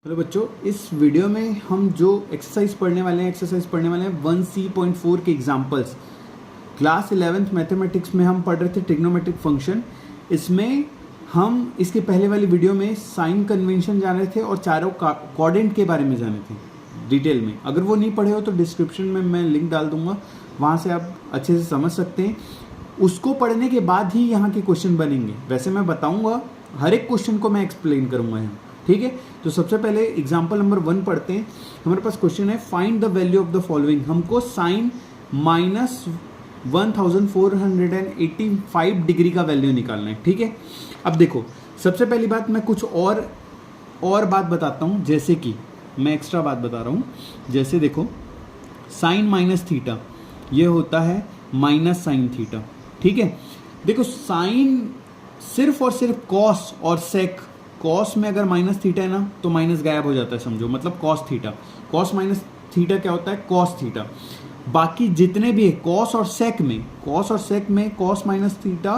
Hello बच्चों, इस video में हम जो एक्सरसाइज पढ़ने वाले हैं 1C.4 के एग्जांपल्स क्लास 11th मैथमेटिक्स में हम पढ़ रहे थे ट्रिग्नोमेट्रिक फंक्शन। इसमें हम इसके पहले वाली वीडियो में साइन कन्वेंशन जान रहे थे और चारों क्वाड्रेंट के बारे में जाने थे डिटेल में। अगर वो नहीं पढ़े हो तो डिस्क्रिप्शन में मैं लिंक डाल दूंगा, वहाँ से आप अच्छे से समझ सकते हैं। उसको पढ़ने के बाद ही यहाँ के क्वेश्चन बनेंगे। वैसे मैं बताऊँगा, हर एक क्वेश्चन को मैं एक्सप्लेन करूँगा यहाँ, ठीक है। तो सबसे पहले एग्जाम्पल नंबर 1 पढ़ते हैं। हमारे पास क्वेश्चन है find the value of the following. हमको साइन -1485 डिग्री का वैल्यू निकालना है, ठीक है। अब देखो, सबसे पहली बात मैं कुछ और बात बताता हूँ, जैसे कि मैं एक्स्ट्रा बात बता रहा हूँ। जैसे देखो, साइन माइनस थीटा ये होता है माइनस साइन थीटा, ठीक है। देखो, साइन सिर्फ और सिर्फ कॉस और सेक, कॉस में अगर माइनस थीटा है ना तो माइनस गायब हो जाता है, समझो, मतलब cos theta. Cos minus theta क्या होता है? Cos theta. बाकी जितने भी है कॉस और सेक में कॉस माइनस थीटा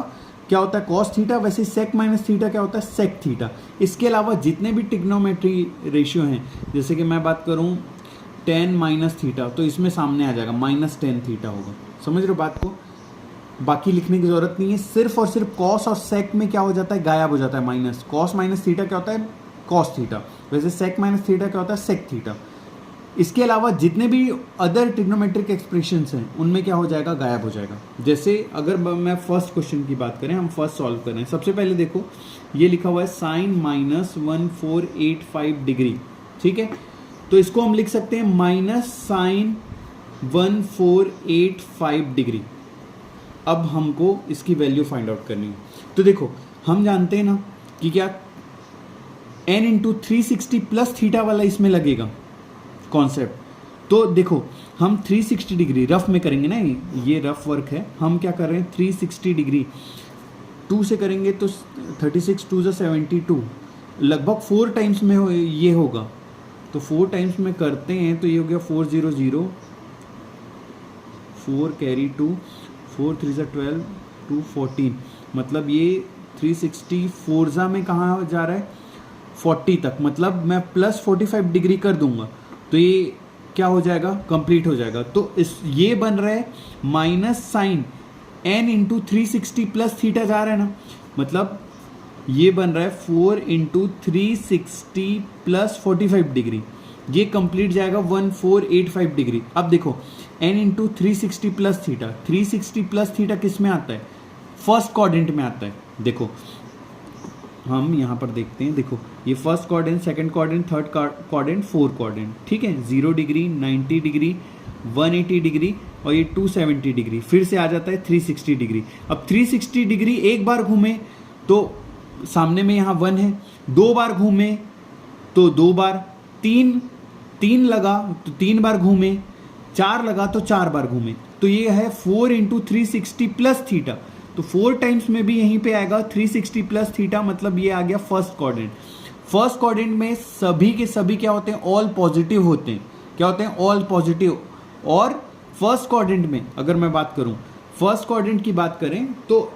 क्या होता है? Cos theta. वैसे सेक माइनस थीटा क्या होता है? Sec theta. इसके अलावा जितने भी ट्रिग्नोमेट्री रेशियो हैं, जैसे कि मैं बात करूं tan माइनस थीटा, तो इसमें सामने आ जाएगा -tan थीटा होगा। समझ रहे हो बात को? बाकी लिखने की जरूरत नहीं है। सिर्फ और सिर्फ कॉस और सेक में क्या हो जाता है? गायब हो जाता है माइनस। कॉस माइनस थीटा क्या होता है? Cos theta. वैसे सेक माइनस थीटा क्या होता है? Sec theta. इसके अलावा जितने भी अदर ट्रिग्नोमेट्रिक एक्सप्रेशंस हैं उनमें क्या हो जाएगा? गायब हो जाएगा। जैसे अगर मैं फर्स्ट क्वेश्चन की बात करें, हम फर्स्ट सॉल्व करें। सबसे पहले देखो, ये लिखा हुआ है साइन -1485 डिग्री, ठीक है। तो इसको हम लिख सकते हैं माइनस साइन 1485 डिग्री। अब हमको इसकी वैल्यू फाइंड आउट करनी है। तो देखो, हम जानते हैं ना कि क्या n इंटू 360 प्लस थीटा वाला इसमें लगेगा कॉन्सेप्ट। तो देखो, हम 360 डिग्री रफ में करेंगे ना, ये रफ वर्क है। हम क्या कर रहे हैं? 360 डिग्री 2 से करेंगे तो 36 2 72, लगभग 4 टाइम्स में ये होगा। तो 4 टाइम्स में करते हैं तो ये हो गया 400, 4 कैरी 2, 4 3 12 2 14, मतलब ये 360 फोर्जा में कहाँ जा रहा है? 40 तक। मतलब मैं प्लस 45 डिग्री कर दूंगा तो ये क्या हो जाएगा? कंप्लीट हो जाएगा। तो ये बन रहा है minus sine n into 360 plus theta जा रहा है ना, मतलब ये बन रहा है 4 इंटू 360 प्लस 45 डिग्री। ये कंप्लीट जाएगा 1485 डिग्री। अब देखो, n into 360 plus theta, 360 plus theta किस में आता है? फर्स्ट क्वाड्रेंट में आता है। देखो, हम यहाँ पर देखते हैं। देखो, ये first quadrant, second quadrant, third quadrant, fourth quadrant, ठीक है। 0 डिग्री, 90 डिग्री, 180 डिग्री और ये 270 डिग्री। फिर से आ जाता है 360 डिग्री। अब 360 डिग्री एक बार घूमे तो सामने में यहाँ 1 है, 2 बार घूमे तो 2 बार, 3 लगा तो 3 बार घूमे, 4 लगा तो 4 बार घूमे। तो ये है 4 इंटू 360 प्लस थीटा। तो 4 टाइम्स में भी यहीं पे आएगा 360 प्लस थीटा, मतलब ये आ गया फर्स्ट क्वाड्रेंट। फर्स्ट क्वाड्रेंट में सभी के सभी क्या होते हैं? ऑल पॉजिटिव होते हैं। क्या होते हैं? All positive. और फर्स्ट क्वाड्रेंट में अगर मैं बात करूं, फर्स्ट क्वाड्रेंट की बात करें तो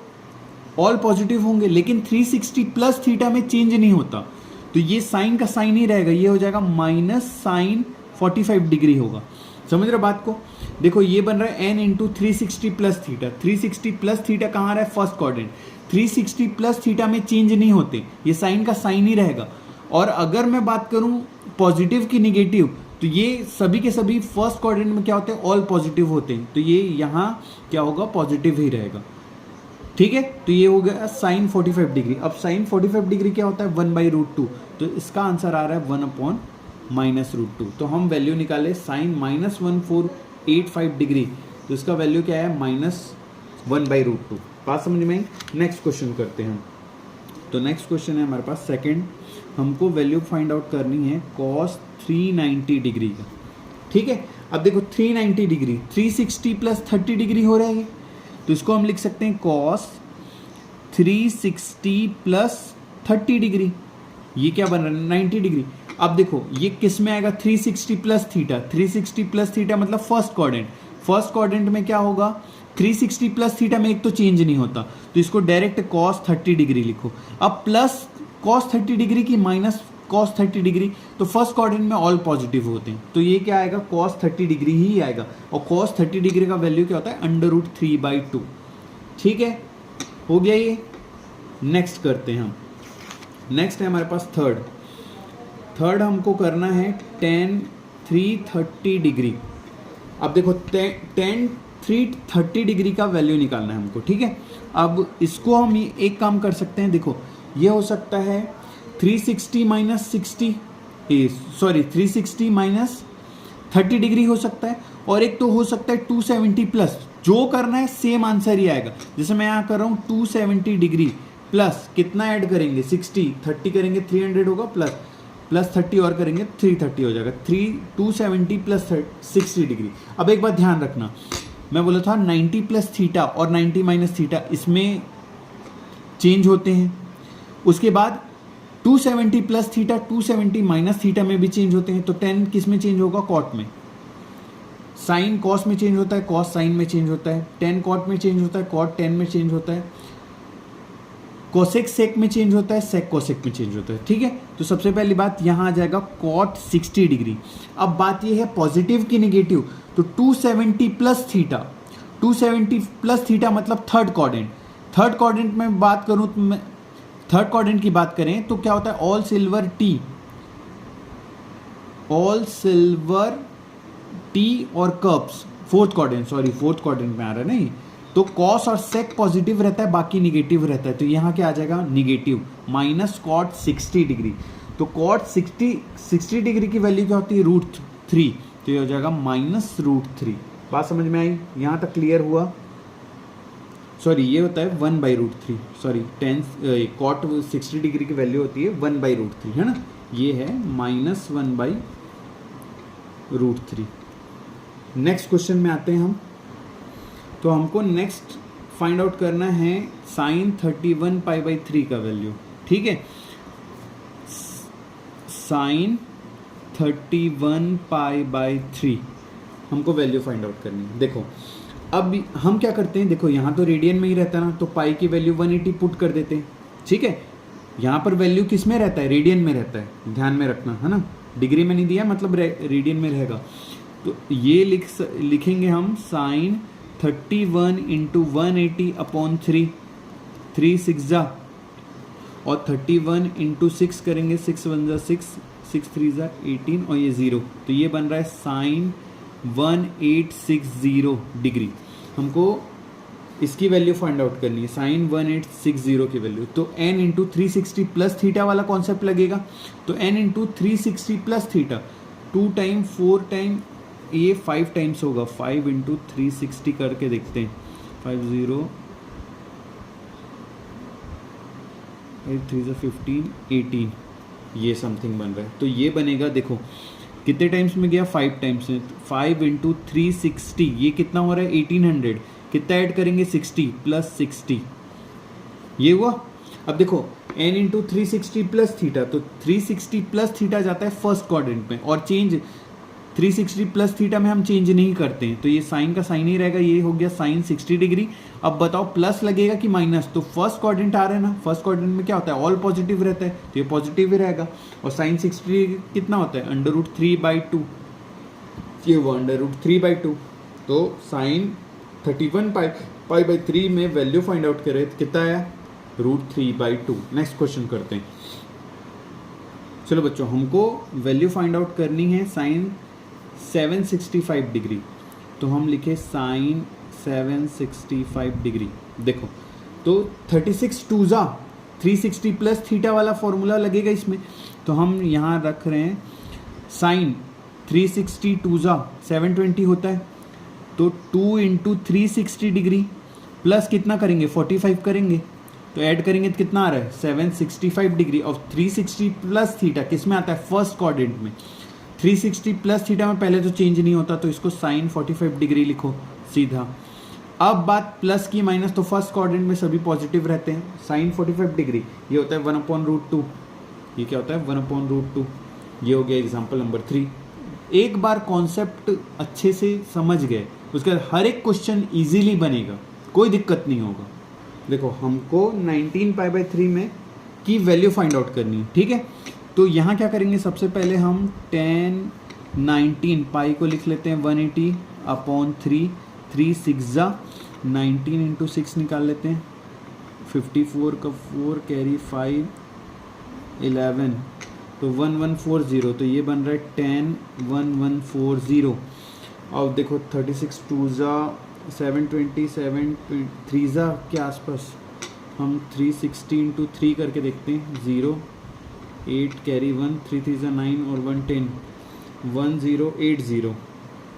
ऑल पॉजिटिव होंगे, लेकिन 360 प्लस थीटा में चेंज नहीं होता। तो ये साइन का साइन ही रहेगा, ये हो जाएगा माइनस साइन 45 डिग्री होगा। समझ रहे बात को? देखो, ये बन रहा है n into 360 plus theta. 360 plus theta कहाँ रहा है? First quadrant. 360 प्लस थीटा में चेंज नहीं होते, ये साइन का साइन ही रहेगा। और अगर मैं बात करूं पॉजिटिव की निगेटिव, तो ये सभी के सभी फर्स्ट क्वाड्रेंट में क्या होते हैं? ऑल पॉजिटिव होते हैं। तो ये यहाँ क्या होगा? पॉजिटिव ही रहेगा, ठीक है। तो ये हो गया साइन 45 डिग्री। अब साइन 45 डिग्री क्या होता है? 1/√2। तो इसका आंसर आ रहा है 1/-√2। तो हम वैल्यू निकाले साइन -1485 डिग्री, तो इसका वैल्यू क्या है? -1/√2। बात समझ में? नेक्स्ट क्वेश्चन करते हैं हम। तो नेक्स्ट क्वेश्चन है हमारे पास सेकंड। हमको वैल्यू फाइंड आउट करनी है cos 390 डिग्री का, ठीक है। अब देखो, 390 डिग्री 360 प्लस 30 डिग्री हो रहा है, तो इसको हम लिख सकते हैं cos 360 प्लस 30 डिग्री। ये क्या बन रहा है? 90 डिग्री। अब देखो, ये किस में आएगा? 360 प्लस थीटा। 360 प्लस थीटा मतलब फर्स्ट क्वाड्रेंट। फर्स्ट क्वाड्रेंट में क्या होगा? 360 प्लस थीटा में एक तो चेंज नहीं होता, तो इसको डायरेक्ट cos 30 डिग्री लिखो। अब प्लस cos 30 डिग्री की माइनस cos 30 डिग्री, तो फर्स्ट क्वाड्रेंट में ऑल पॉजिटिव होते हैं, तो ये क्या आएगा cos 30 डिग्री ही आएगा, और cos 30 डिग्री का वैल्यू क्या होता है √3/2। ठीक है, हो गया ये। नेक्स्ट करते हैं हम, नेक्स्ट है हमारे पास थर्ड हमको करना है tan 330 डिग्री। अब देखो tan 330 डिग्री का वैल्यू निकालना है हमको, ठीक है। अब इसको हम एक काम कर सकते हैं, देखो ये हो सकता है 360 माइनस 30 डिग्री हो सकता है, और एक तो हो सकता है 270 प्लस, जो करना है सेम आंसर ही आएगा। जैसे मैं यहाँ कर रहा हूँ 270 डिग्री प्लस कितना ऐड करेंगे 60, 30 करेंगे 300 होगा, प्लस 30 और करेंगे 330 हो जाएगा, 270 प्लस 60 डिग्री। अब एक बात ध्यान रखना, मैं बोला था 90 प्लस थीटा और 90 माइनस थीटा इसमें चेंज होते हैं, उसके बाद 270 प्लस थीटा 270 माइनस थीटा में भी चेंज होते हैं। तो 10 किस में चेंज होगा, कॉट में। साइन कॉस में चेंज होता है, कॉस साइन में चेंज होता है, 10 कॉट में चेंज होता है, कॉट 10 में चेंज होता है, कोसेक सेक में चेंज होता है, सेक कोसेक में चेंज होता है। ठीक है, तो सबसे पहली बात यहाँ आ जाएगा कॉट 60 डिग्री। अब बात ये है पॉजिटिव की नेगेटिव, तो 270 प्लस थीटा, 270 प्लस थीटा मतलब थर्ड क्वाड्रेंट में बात करूँ तो मैं थर्ड क्वाड्रेंट की बात करें तो क्या होता है ऑल सिल्वर टी और कप्स, फोर्थ क्वाड्रेंट में आ रहा है नहीं, तो कॉस और सेक पॉजिटिव रहता है, बाकी निगेटिव रहता है, तो यहाँ क्या आ जाएगा निगेटिव माइनस कॉट 60 डिग्री। तो कॉट 60 डिग्री की वैल्यू क्या होती है √3, तो ये हो जाएगा -√3। बात समझ में आई, यहाँ तक क्लियर हुआ। सॉरी ये होता है 1/√3, सॉरी कॉट 60 डिग्री की वैल्यू होती है 1/√3, है ना, ये है -1/√3। नेक्स्ट क्वेश्चन में आते हैं हम, तो हमको नेक्स्ट फाइंड आउट करना है sin 31π/3 का वैल्यू। ठीक है, sin 31π/3 हमको वैल्यू फाइंड आउट करनी है। देखो अब हम क्या करते हैं, देखो यहाँ तो रेडियन में ही रहता है ना, तो पाई की वैल्यू 180 पुट कर देते हैं। ठीक है, यहाँ पर वैल्यू किस में रहता है, रेडियन में रहता है, ध्यान में रखना, है ना, डिग्री में नहीं दिया मतलब रेडियन में रहेगा। तो ये लिखेंगे हम sin 31 × 180/3, 3 6 जा, और 31 × 6 करेंगे, 6 1 जा 6, 6 3 जा 18, और ये 0, तो ये बन रहा है sin 1860 डिग्री। हमको इसकी वैल्यू फाइंड आउट करनी है, sin 1860 की वैल्यू। तो n × 360 प्लस थीटा वाला कॉन्सेप्ट लगेगा, तो n × 360 plus theta 2 time 4 time ये 5 टाइम्स होगा, 5 × 360 करके देखते हैं, 5 0 8 3 15 18, ये समथिंग बन रहा है। तो ये बनेगा, देखो कितने टाइम्स में गया, 5 टाइम्स में, 5 × 360 ये कितना हो रहा है 1800, कितना ऐड करेंगे 60 प्लस 60, ये हुआ। अब देखो n × 360 प्लस थीटा, तो 360 प्लस थीटा जाता है फर्स्ट क्वाड्रेंट में, और चेंज 360 प्लस थीटा में हम चेंज नहीं करते हैं, तो ये साइन का साइन ही रहेगा, ये हो गया sin 60 डिग्री। अब बताओ प्लस लगेगा कि माइनस, तो फर्स्ट क्वाड्रेंट आ रहा है ना, फर्स्ट क्वाड्रेंट में क्या होता है ऑल पॉजिटिव रहता है, तो ये पॉजिटिव ही रहेगा, और sin 60 कितना होता है √3/2, ये वो √3/2, तो sin 31π/3 में वैल्यू फाइंड आउट करें तो कितना आया √3/2। नेक्स्ट क्वेश्चन करते हैं। चलो बच्चों, हमको वैल्यू फाइंड आउट करनी है sin 765 डिग्री, तो हम लिखे sin 765 डिग्री। देखो तो 36 2 जा 360 प्लस थीटा वाला फॉर्मूला लगेगा इसमें, तो हम यहाँ रख रहे हैं sin 360 2 जा 720 होता है, तो 2 × 360 डिग्री प्लस कितना करेंगे 45 करेंगे, तो ऐड करेंगे तो कितना आ रहा है 765 डिग्री, और 360 प्लस थीटा किस में आता है फर्स्ट क्वाड्रेंट में, 360 प्लस थीटा में पहले तो चेंज नहीं होता, तो इसको sin 45 डिग्री लिखो सीधा। अब बात प्लस की माइनस, तो फर्स्ट क्वाड्रेंट में सभी पॉजिटिव रहते हैं, sin 45 डिग्री ये होता है 1/√2, ये क्या होता है 1/√2, ये हो गया एग्जाम्पल नंबर 3। एक बार कॉन्सेप्ट अच्छे से समझ गए उसके बाद हर एक क्वेश्चन ईजिली बनेगा, कोई दिक्कत नहीं होगा। देखो हमको 19π/3 में की वैल्यू फाइंड आउट करनी है, ठीक है, तो यहाँ क्या करेंगे, सबसे पहले हम 10/19 पाई को लिख लेते हैं 180/3, 3 6 19 इंटू 6 निकाल लेते हैं, 54 का 4 कैरी 5 11, तो 1140, तो ये बन रहा है 101140। और देखो 36 2 720 3 के आसपास, हम 360 इंटू 3 करके देखते हैं, 0 8 कैरी 1 3 3 9 और 110 1080,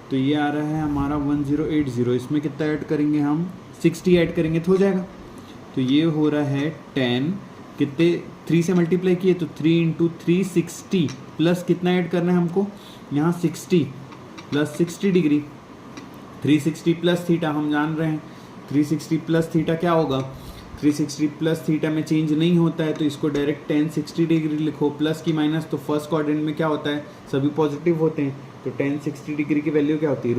तो ये आ रहा है हमारा 1080। इसमें कितना ऐड करेंगे हम, 60 ऐड करेंगे तो हो जाएगा। तो ये हो रहा है 10, कितने 3 से मल्टीप्लाई किए तो 3 इंटू 360 प्लस कितना ऐड करना है हमको यहाँ 60 प्लस 60 डिग्री, 360 प्लस थीटा हम जान रहे हैं, 360 प्लस थीटा क्या होगा, 360 प्लस थीटा में चेंज नहीं होता है, तो इसको डायरेक्ट 1060 डिग्री लिखो, प्लस की माइनस, तो फर्स्ट क्वाड्रेंट में क्या होता है, सभी पॉजिटिव होते हैं, तो 1060 डिग्री की वैल्यू क्या होती है,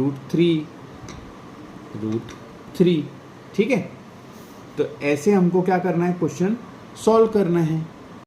√3। ठीक है, तो ऐसे हमको क्या करना है, क्वेश्चन सॉल्व करना है।